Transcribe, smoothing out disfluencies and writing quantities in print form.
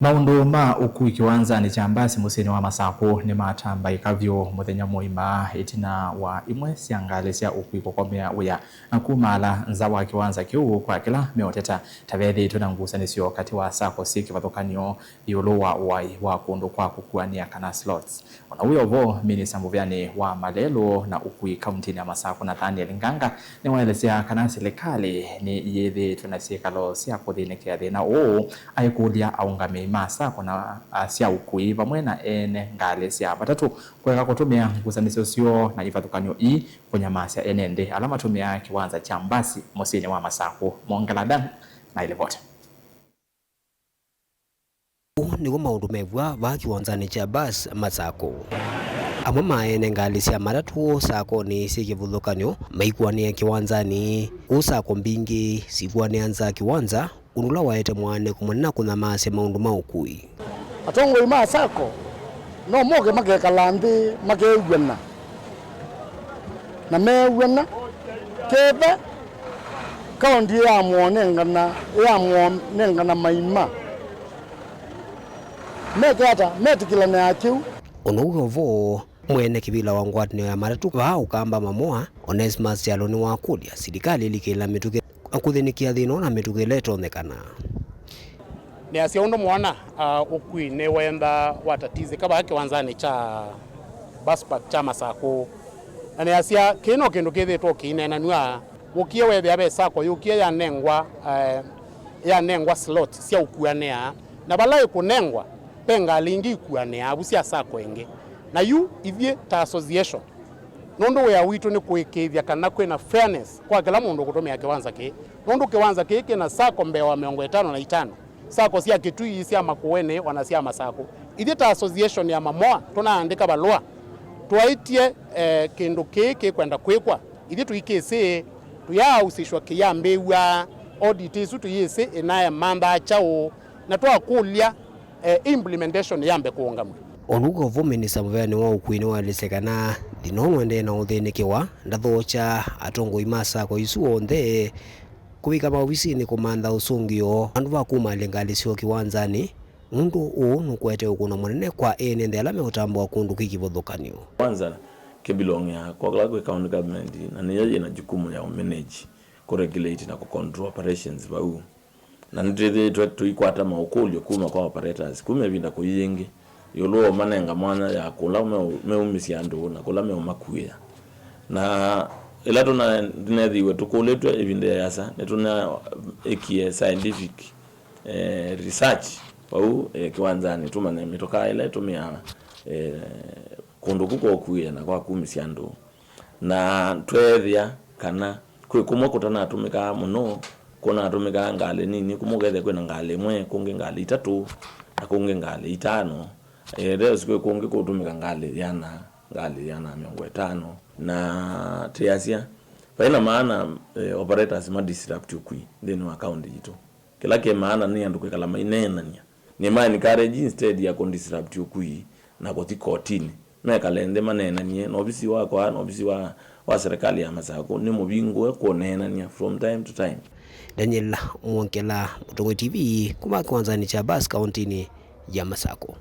Maundu ma ukui kiwanzani cha Mbasi musini wa Masako ni matamba ikavyo muthenya muima itina wa imwe siangale sia ukui kukomea uya kumala nzawa kiwanza kiu kwa kila meoteta tavethi tunangusanisyo kati wa sako siki vathukanio iuluwa uwai wa kundu kwa kukuania kana slots. Ona uyo vo Minista Muvyani wa Malelo na ukui kauntini ya Masako Nathaniel Nganga ni waelezea kana serikali ni yethi tunasiekalo sia kuthinikea thina uu aikulia aungami Masako na sia ukui vamwe na ene ngale sia batatu kweka kutumia ngusanisyo sio na ivathukanio ii kunyamasya enende alama tumia kiwanza cha Mbasi musini wa Masako Mongalada na ile vote. Niguo maundu mevwa va kiwanzani cha Mbasi Masako amwe maene ngali cia matatu sako ni sikivuthukanio maikuania kiwanzani usako mbingi sikuania nza kiwanza unula waete mwane kumunena kunyamasya maundu ma ukui atongo ima sako no moge magekala nthi magewena na mewena kebe kaundi ya mwonengana maima mekata metikilane akiu onugo vo mwene kibila wa ngwatinio ya matatu va ukamba mamwa Onesmus Jaloni wa kulia serikali ilikila mituke akuthinikia thina na mituke letonekana ni asia undu mwana ukui ne wenda watatize kaba kiwanzani cha Baspat cha Masako na ni asia kino kindu kithitwo kinena nwa ukie wethe abe sako yukie ya nengwa slot sia ukuanea na balai kunengwa penga lingi kuanea abusia sako enge na yu ivye ta association nondo we awitu ni kuikithia kana kwina fairness kwa kila mundu kutumia kiwanza ki nondo kiwanza ki na sako mbewa 55 sako sia kitui sia makuene wanasia Masako ithye ta association ya mamoa tunaandika balua twaitie kindu kiki kwenda kwikwa ithye tuikese tuyausishwa kiyambewa audit isu tuyese inaye mamba chao na twakulia implementation yambe kuungamwa onugo vo Minista Muvyani wa ukui ni walesekana dinonwende na uthinikiwa ndathocha atongo Masako isu onthe kuwika maofisini kumantha usungio andu va kuma lengali sio kiwanzani mundu uu nukwete ukuna munene kwa ene ndela meutambwa kundu kikivuthukanio kwanza kibilongia kwa kila county government na niye na jukumu ya manage kuregulate na control operations bau na ndithe tuikwata maukulio kuma kwa operators kume vinda kuyingi yolo manenga mwana ya kula meumisia ndu na kula meumakuya na ila tuna dinethiwe tukuletwe evinde yasa netuna ekie scientific research au kiwanzani tumane mitoka ile tumia kundu kuko kuya na kwa kumisia ndu na twethia kana kwi kumwe kutana atumika muno kuna atumika ngale nini kumugethe kwena ngale mwe kunge ngale 3 na kunge ngale 5 leo siku kunge kutumika ngale yana 50 na tiasia paina maana operators ma disrupt ukui then account jito kila ke maana ni andu kwekala mainena ni maana encourage instead ya disrupt ukui na goti kotini mekalende manena nie no bisi wako no bisi wa serikali ya Masako ni mubingo kuonena ni from time to time. Daniel Mwonkela, Mutongo TV, kuma kiwanzani cha Mbasi kauntini ya Masako.